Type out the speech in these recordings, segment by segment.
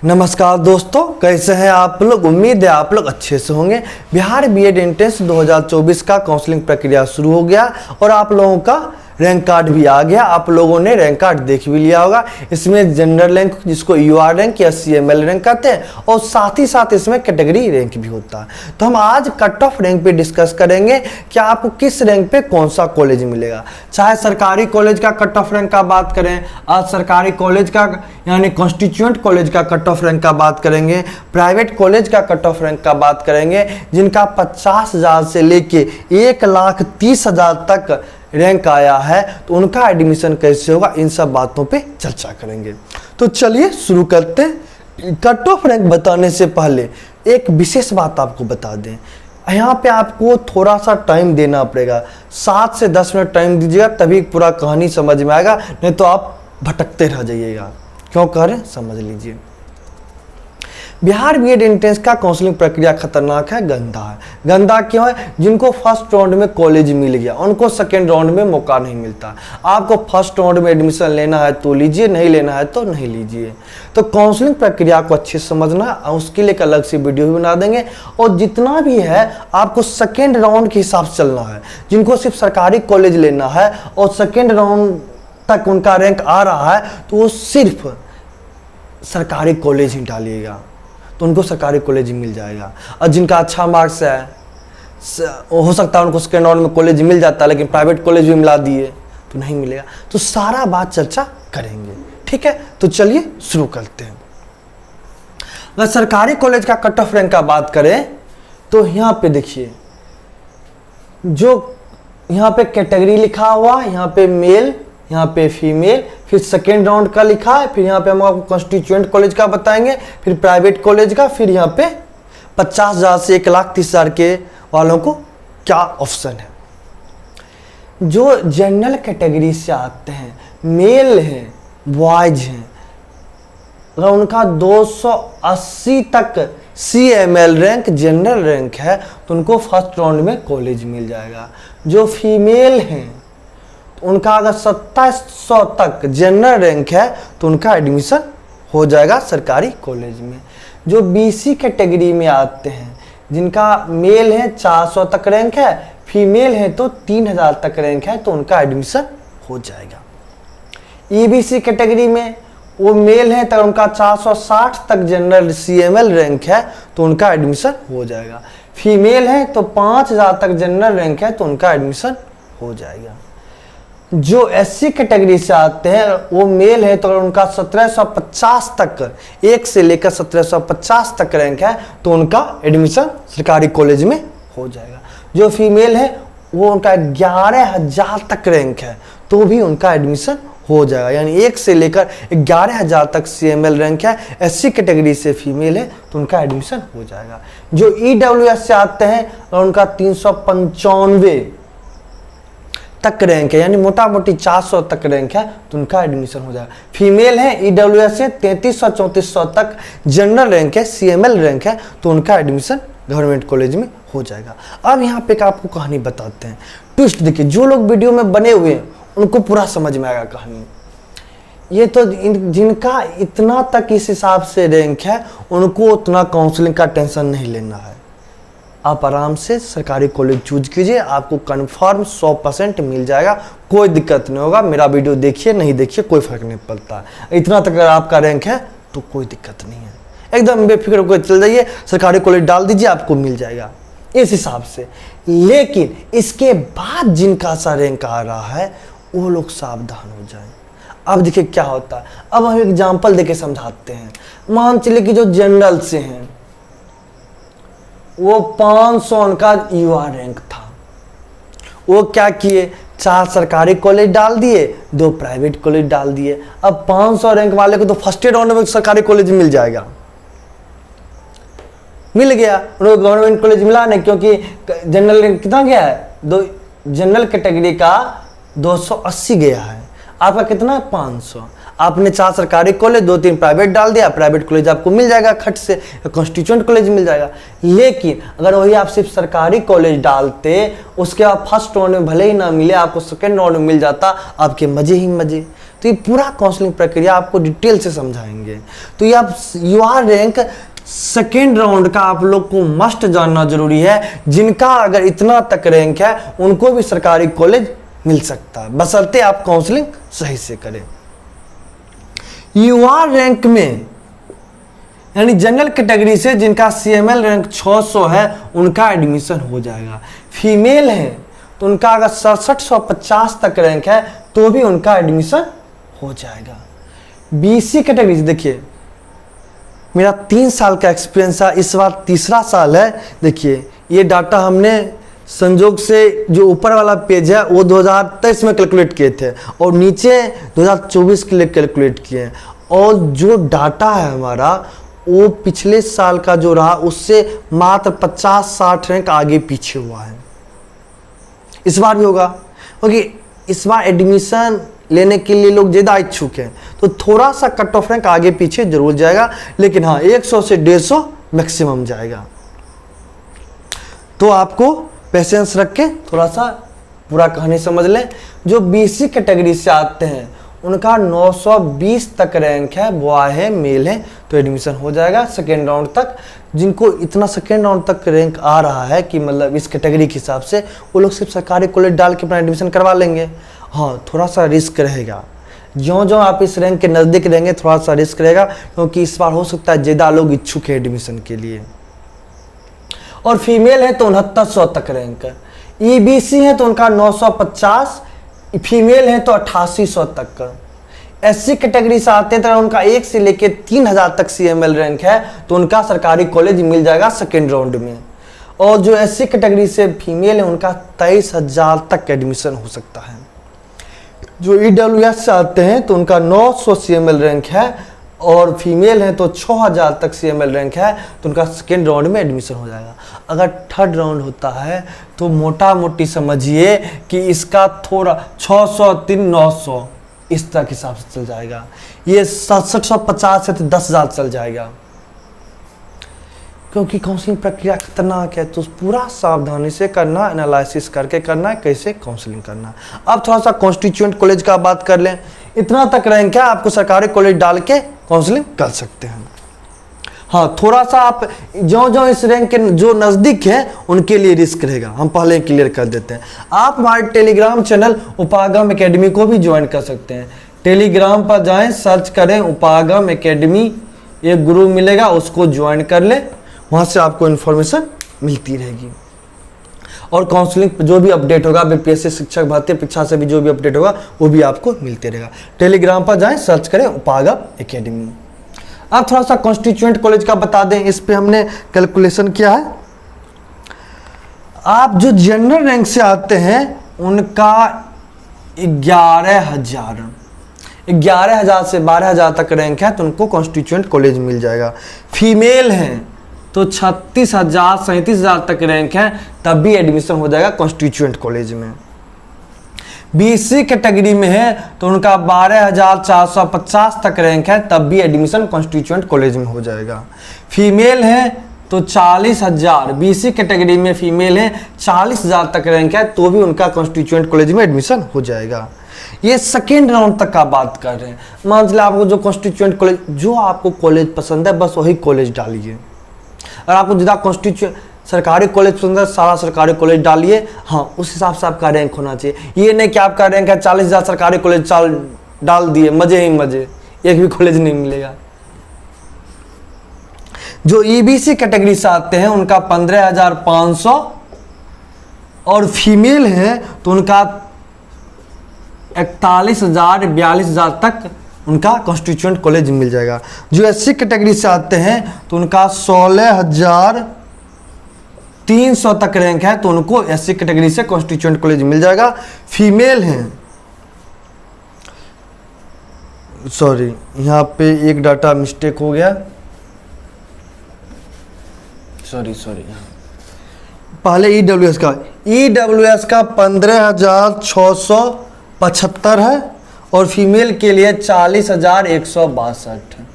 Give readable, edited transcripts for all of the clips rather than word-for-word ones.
नमस्कार दोस्तों, कैसे हैं आप लोग। उम्मीद है आप लोग अच्छे से होंगे। बिहार बीएड एंट्रेंस 2024 का काउंसलिंग प्रक्रिया शुरू हो गया और आप लोगों का रैंक कार्ड भी आ गया। आप लोगों ने रैंक कार्ड देख भी लिया होगा। इसमें जनरल रैंक जिसको यूआर रैंक या सीएमएल रैंक कहते हैं और साथ ही साथ इसमें कैटेगरी रैंक भी होता है। तो हम आज कट ऑफ रैंक पे डिस्कस करेंगे कि आपको किस रैंक पे कौन सा कॉलेज मिलेगा। चाहे सरकारी कॉलेज का कट ऑफ रैंक का बात करें, आज सरकारी कॉलेज का यानी कॉन्स्टिट्यूएंट कॉलेज का कट ऑफ रैंक का बात करेंगे, प्राइवेट कॉलेज का कट ऑफ रैंक का बात करेंगे, जिनका 50,000 से लेके 1,30,000 तक रैंक आया है, तो उनका एडमिशन कैसे होगा, इन सब बातों पे चर्चा करेंगे। तो चलिए शुरू करते हैं। कट ऑफ रैंक बताने से पहले एक विशेष बात आपको बता दें। यहाँ पे आपको थोड़ा सा टाइम देना पड़ेगा, 7 से 10 मिनट टाइम दीजिएगा, तभी पूरा कहानी समझ में आएगा, नहीं तो आप भटकते रह जाइएगा। क्यों कह रहे हैं समझ लीजिए। बिहार बीएड एंट्रेंस का काउंसलिंग प्रक्रिया खतरनाक है, गंदा है। गंदा क्यों है? जिनको फर्स्ट राउंड में कॉलेज मिल गया उनको सेकेंड राउंड में मौका नहीं मिलता। आपको फर्स्ट राउंड में एडमिशन लेना है तो लीजिए, नहीं लेना है तो नहीं लीजिए। तो काउंसलिंग प्रक्रिया को अच्छे से समझना है, उसके लिए एक अलग से वीडियो भी बना देंगे। और जितना भी है आपको सेकेंड राउंड के हिसाब से चलना है। जिनको सिर्फ सरकारी कॉलेज लेना है और सेकेंड राउंड तक उनका रैंक आ रहा है तो वो सिर्फ सरकारी कॉलेज ही डालिएगा, तो उनको सरकारी कॉलेज मिल जाएगा। और जिनका अच्छा मार्क्स है हो सकता है उनको सेकेंड राउंड में कॉलेज मिल जाता है, लेकिन प्राइवेट कॉलेज भी मिला दिए तो नहीं मिलेगा। तो सारा बात चर्चा करेंगे, ठीक है। तो चलिए शुरू करते हैं। अगर सरकारी कॉलेज का कट ऑफ रैंक का बात करें तो यहाँ पे देखिए, जो यहाँ पे कैटेगरी लिखा हुआ, यहाँ पे मेल, यहाँ पे फीमेल, फिर सेकेंड राउंड का लिखा है, फिर यहाँ पे हम आपको कॉन्स्टिट्यूएंट कॉलेज का बताएंगे, फिर प्राइवेट कॉलेज का, फिर यहाँ पे 50,000 से 1,30,000 के वालों को क्या ऑप्शन है। जो जनरल कैटेगरी से आते हैं, मेल हैं, बॉयज हैं, अगर उनका 280 तक सीएमएल रैंक जनरल रैंक है तो उनको फर्स्ट राउंड में कॉलेज मिल जाएगा। जो फीमेल हैं उनका अगर 2700 तक जनरल रैंक है तो उनका एडमिशन हो जाएगा सरकारी कॉलेज में। जो बीसी कैटेगरी में आते हैं, जिनका मेल है 400 तक रैंक है, फीमेल है तो 3,000 तक रैंक है, तो उनका एडमिशन हो जाएगा। ईबीसी कैटेगरी में वो मेल है तो उनका 460 तक जनरल सीएमएल रैंक है तो उनका एडमिशन हो जाएगा। फीमेल है तो 5,000 तक जनरल रैंक है तो उनका एडमिशन हो जाएगा। जो एससी कैटेगरी से आते हैं वो मेल है तो उनका 1750 तक, 1 से लेकर 1750 तक रैंक है तो उनका एडमिशन सरकारी कॉलेज में हो जाएगा। जो फीमेल है वो उनका 11,000 तक रैंक है तो भी उनका एडमिशन हो जाएगा। यानी 1 से लेकर 11,000 तक सीएमएल रैंक है, एससी कैटेगरी से फीमेल है तो उनका एडमिशन हो जाएगा। जो ईडब्ल्यूएस से आते हैं और उनका 395 तक रैंक है, यानी मोटा मोटी 400 तक रैंक है तो उनका एडमिशन हो जाएगा। फीमेल है ईडब्ल्यूएस से 3300-3400 तक जनरल रैंक है, सीएमएल रैंक है तो उनका एडमिशन गवर्नमेंट कॉलेज में हो जाएगा। अब यहाँ पे आपको कहानी बताते हैं। ट्विस्ट देखिए, जो लोग वीडियो में बने हुए हैं उनको पूरा समझ में आएगा कहानी। ये तो जिनका इतना तक इस हिसाब से रैंक है उनको उतना काउंसलिंग का टेंशन नहीं लेना है। आप आराम से सरकारी कॉलेज चूज कीजिए, आपको कन्फर्म 100% मिल जाएगा, कोई दिक्कत नहीं होगा। मेरा वीडियो देखिए नहीं देखिए कोई फर्क नहीं पड़ता। इतना तक अगर आपका रैंक है तो कोई दिक्कत नहीं है, एकदम बेफिक्र होकर चल जाइए, सरकारी कॉलेज डाल दीजिए, आपको मिल जाएगा इस हिसाब से। लेकिन इसके बाद जिनका सा रैंक आ रहा है वो लोग सावधान हो जाएं। अब देखिए क्या होता है। अब हम एग्जाम्पल देके समझाते हैं। मान चलिए कि जो जनरल से हैं वो 500 उनका यूआर रैंक था, वो क्या किए, 4 सरकारी कॉलेज डाल दिए, 2 प्राइवेट कॉलेज डाल दिए। अब 500 रैंक वाले को तो फर्स्ट राउंड में सरकारी कॉलेज मिल जाएगा, मिल गया, उनको गवर्नमेंट कॉलेज मिला नहीं, क्योंकि जनरल रैंक कितना गया है, जनरल कैटेगरी का 280 गया है, आपका कितना 500। आपने 4 सरकारी कॉलेज 2-3 प्राइवेट डाल दिया, प्राइवेट कॉलेज आपको मिल जाएगा खट से, कॉन्स्टिट्यूएंट कॉलेज मिल जाएगा। लेकिन अगर वही आप सिर्फ सरकारी कॉलेज डालते, उसके बाद फर्स्ट राउंड में भले ही ना मिले, आपको सेकेंड राउंड में मिल जाता, आपके मजे ही मजे। तो ये पूरा काउंसलिंग प्रक्रिया आपको डिटेल से समझाएंगे। तो ये आप यूआर रैंक सेकेंड राउंड का आप लोग को मस्ट जानना जरूरी है। जिनका अगर इतना तक रैंक है उनको भी सरकारी कॉलेज मिल सकता है, बशर्ते आप काउंसलिंग सही से करें। यूआर रैंक में यानी जनरल कैटेगरी से जिनका CML रैंक 600 है उनका एडमिशन हो जाएगा। फीमेल है तो उनका अगर 6750 तक रैंक है तो भी उनका एडमिशन हो जाएगा। BC कैटेगरी से देखिए, मेरा 3 साल का एक्सपीरियंस है, इस बार तीसरा साल है। देखिए ये डाटा हमने संजोग से जो ऊपर वाला पेज है वो 2023 में कैलकुलेट किए थे और नीचे 2024 के लिए कैलकुलेट किए हैं। और जो डाटा है हमारा वो पिछले साल का जो रहा उससे मात्र 50-60 रैंक आगे पीछे हुआ है। इस बार भी होगा क्योंकि इस बार एडमिशन लेने के लिए लोग ज़्यादा इच्छुक हैं, तो थोड़ा सा कट ऑफ रैंक आगे पीछे जरूर जाएगा, लेकिन हाँ 100 से 150 मैक्सिमम जाएगा। तो आपको पेशेंस रख के थोड़ा सा पूरा कहानी समझ लें। जो BC कैटेगरी से आते हैं उनका 920 तक रैंक है, बॉय है मेल है, तो एडमिशन हो जाएगा सेकेंड राउंड तक। जिनको इतना सेकेंड राउंड तक रैंक आ रहा है कि मतलब इस कैटेगरी के हिसाब से, वो लोग सिर्फ सरकारी कॉलेज डाल के अपना एडमिशन करवा लेंगे। हाँ थोड़ा सा रिस्क रहेगा, ज्यों आप इस रैंक के नज़दीक रहेंगे थोड़ा सा रिस्क रहेगा, क्योंकि इस बार हो सकता है ज़्यादा लोग इच्छुक है एडमिशन के लिए। और फीमेल है तो 6900 तक रैंक है। EBC है तो उनका 950, फीमेल है तो 8800 तक का। SC कैटेगरी से आते हैं तो उनका 1 से लेके 3000 तक CML रैंक है, तो उनका सरकारी कॉलेज मिल जाएगा सेकेंड राउंड में। और जो SC कैटेगरी से फीमेल है उनका 23000 तक एडमिशन हो सकता है। जो EWS से आते हैं तो उनका 900 CML रैंक है और फीमेल है तो 6000 तक CML रैंक है, तो उनका सेकेंड राउंड में एडमिशन हो जाएगा। अगर थर्ड राउंड होता है तो मोटा मोटी समझिए कि इसका थोड़ा 600 900 इस तरह के हिसाब से चल जाएगा। ये 6750 से तो 10,000 चल जाएगा, क्योंकि काउंसलिंग प्रक्रिया खतरनाक है। तो पूरा सावधानी से करना, एनालिसिस करके करना है कैसे काउंसलिंग करना है। अब थोड़ा सा कॉन्स्टिट्यूएंट कॉलेज का बात कर लें। इतना तक रैंक है, आपको सरकारी कॉलेज डाल के काउंसलिंग कर सकते हैं। हाँ थोड़ा सा आप जो इस रैंक के जो नज़दीक है उनके लिए रिस्क रहेगा, हम पहले क्लियर कर देते हैं। आप हमारे टेलीग्राम चैनल उपागम एकेडमी को भी ज्वाइन कर सकते हैं। टेलीग्राम पर जाएं, सर्च करें उपागम एकेडमी, एक ग्रुप मिलेगा, उसको ज्वाइन कर लें, वहाँ से आपको इन्फॉर्मेशन मिलती रहेगी। और काउंसलिंग जो भी अपडेट होगा, BPSC शिक्षक भर्ती परीक्षा से भी जो भी अपडेट होगा वो भी आपको मिलते रहेगा। टेलीग्राम पर जाएं, सर्च करें उपागम एकेडमी। अब थोड़ा सा कॉन्स्टिट्यूएंट कॉलेज का बता दें, इस पे हमने कैलकुलेशन किया है। आप जो जनरल रैंक से आते हैं उनका 11,000 से 12,000 तक रैंक है, तो उनको कॉन्स्टिट्यूएंट कॉलेज मिल जाएगा। फीमेल हैं तो 36,000 37,000 तक रैंक है, तब भी एडमिशन हो जाएगा कॉन्स्टिट्यूएंट कॉलेज में। BC कैटेगरी में है तो उनका 12,450 तक रैंक है, तब भी एडमिशन कॉन्स्टिट्यूएंट कॉलेज में हो जाएगा। फीमेल है तो 40,000, BC कैटेगरी में फीमेल है 40,000 तक रैंक है, तो भी उनका कॉन्स्टिट्यूएंट कॉलेज में एडमिशन हो जाएगा। ये सेकेंड राउंड तक का बात कर रहे हैं। मान लीजिए आपको जो कॉन्स्टिट्यूएंट कॉलेज, जो आपको कॉलेज पसंद है बस वही कॉलेज डालिए। अगर आपको ज़्यादा कॉन्स्टिट्यूएंट सरकारी कॉलेज पसंद है, सारा सरकारी कॉलेज डालिए। हाँ उस हिसाब से आपका रैंक होना चाहिए। ये नहीं कि आपका रैंक है 40,000 सरकारी कॉलेज डाल दिए, मजे ही मजे, एक भी कॉलेज नहीं मिलेगा। जो EBC कैटेगरी से आते हैं उनका 15,500 और फीमेल है तो उनका 41,000 42,000 तक उनका कॉन्स्टिट्यूएंट कॉलेज मिल जाएगा। जो SC कैटेगरी से आते हैं तो उनका 16,300 तक रैंक है, तो उनको SC कैटेगरी से कॉन्स्टिट्यूएंट कॉलेज मिल जाएगा। फीमेल हैं, सॉरी यहाँ पे एक डाटा मिस्टेक हो गया, सॉरी पहले EWS का 15,675 है और फीमेल के लिए 40,162 है।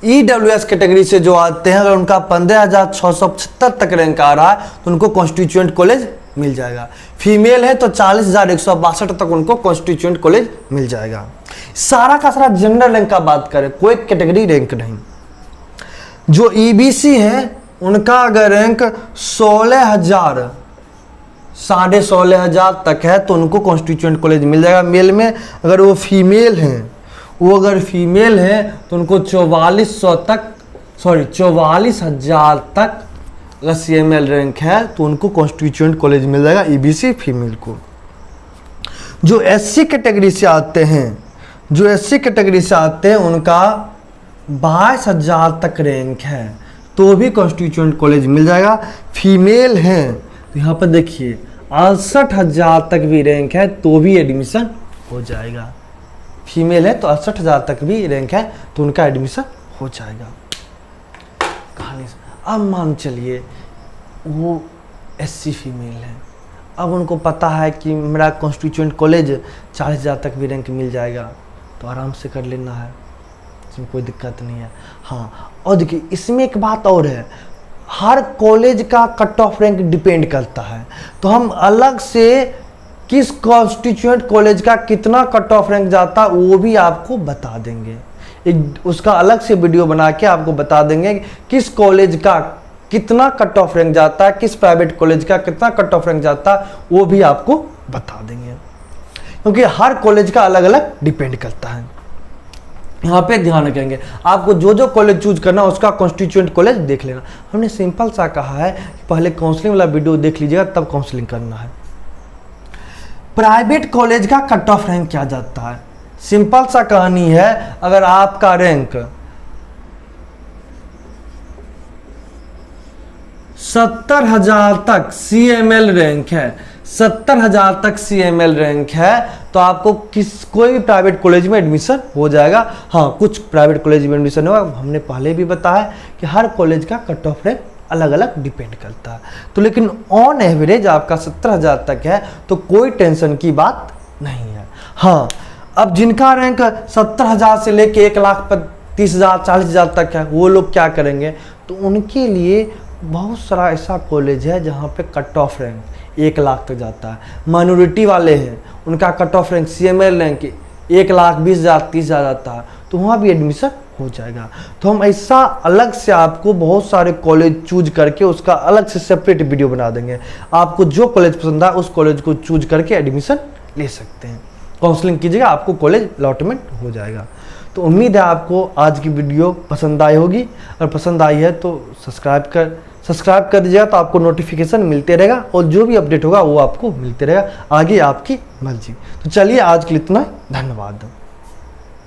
EWS कैटेगरी से जो आते हैं अगर उनका 15,675 तक रैंक आ रहा है तो उनको कॉन्स्टिट्यूएंट कॉलेज मिल जाएगा। फीमेल है तो 40,162 तक उनको कॉन्स्टिट्यूएंट कॉलेज मिल जाएगा। सारा का सारा जनरल रैंक का बात करें, कोई कैटेगरी रैंक नहीं। जो ईबीसी है उनका अगर रैंक 16,000 16,500 तक है तो उनको कॉन्स्टिट्यूएंट कॉलेज मिल जाएगा मेल में। अगर वो फीमेल हैं तो उनको 44,000 तक अगर CML रैंक है तो उनको कॉन्स्टिट्यूएंट कॉलेज मिल जाएगा ईबीसी फीमेल को। जो SC कैटेगरी से आते हैं उनका 22,000 तक रैंक है तो भी कॉन्स्टिट्यूएंट कॉलेज मिल जाएगा। फीमेल हैं तो यहाँ पर देखिए 68,000 तक भी रैंक है तो भी एडमिशन हो जाएगा। फीमेल है तो 68,000 तक भी रैंक है तो उनका एडमिशन हो जाएगा। कहानी से अब मान चलिए वो SC फीमेल है, अब उनको पता है कि मेरा कॉन्स्टिट्यूएंट कॉलेज 40,000 तक भी रैंक मिल जाएगा तो आराम से कर लेना है, इसमें कोई दिक्कत नहीं है। हाँ, और देखिए इसमें एक बात और है, हर कॉलेज का कट ऑफ रैंक डिपेंड करता है, तो हम अलग से किस कॉन्स्टिट्यूएंट कॉलेज का कितना कट ऑफ रैंक जाता है वो भी आपको बता देंगे। एक उसका अलग से वीडियो बना के आपको बता देंगे किस कॉलेज का कितना कट ऑफ रैंक जाता है, किस प्राइवेट कॉलेज का कितना कट ऑफ रैंक जाता है वो भी आपको बता देंगे, क्योंकि हर कॉलेज का अलग अलग डिपेंड करता है। यहाँ पे ध्यान रखेंगे, आपको जो कॉलेज चूज करना उसका कॉन्स्टिट्यूएंट कॉलेज देख लेना। हमने सिंपल सा कहा है कि पहले काउंसलिंग वाला वीडियो देख लीजिएगा तब काउंसलिंग करना है। प्राइवेट कॉलेज का कट ऑफ रैंक क्या जाता है, सिंपल सा कहानी है, अगर आपका रैंक 70,000 तक CML रैंक है, 70,000 तक CML रैंक है तो आपको कोई भी प्राइवेट कॉलेज में एडमिशन हो जाएगा। हाँ, कुछ प्राइवेट कॉलेज में एडमिशन होगा, हमने पहले भी बताया कि हर कॉलेज का कट ऑफ रैंक अलग अलग डिपेंड करता है, तो लेकिन ऑन एवरेज आपका 70,000 तक है तो कोई टेंशन की बात नहीं है। हाँ, अब जिनका रैंक 70,000 से लेके 1,30,000 40,000 तक है वो लोग क्या करेंगे, तो उनके लिए बहुत सारा ऐसा कॉलेज है जहाँ पे कट ऑफ रैंक 1,00,000 तक जाता है। माइनॉरिटी वाले हैं उनका cut off rank CML rank 1,20,000 30,000 जाता है तो वहाँ भी एडमिशन हो जाएगा। तो हम ऐसा अलग से आपको बहुत सारे कॉलेज चूज करके उसका अलग से सेपरेट वीडियो बना देंगे। आपको जो कॉलेज पसंद है उस कॉलेज को चूज करके एडमिशन ले सकते हैं, काउंसलिंग कीजिएगा, आपको कॉलेज अलॉटमेंट हो जाएगा। तो उम्मीद है आपको आज की वीडियो पसंद आई होगी, अगर पसंद आई है तो सब्सक्राइब कर दीजिएगा तो आपको नोटिफिकेशन मिलते रहेगा और जो भी अपडेट होगा वो आपको मिलते रहेगा, आगे आपकी मर्जी। तो चलिए आज के लिए इतना, धन्यवाद।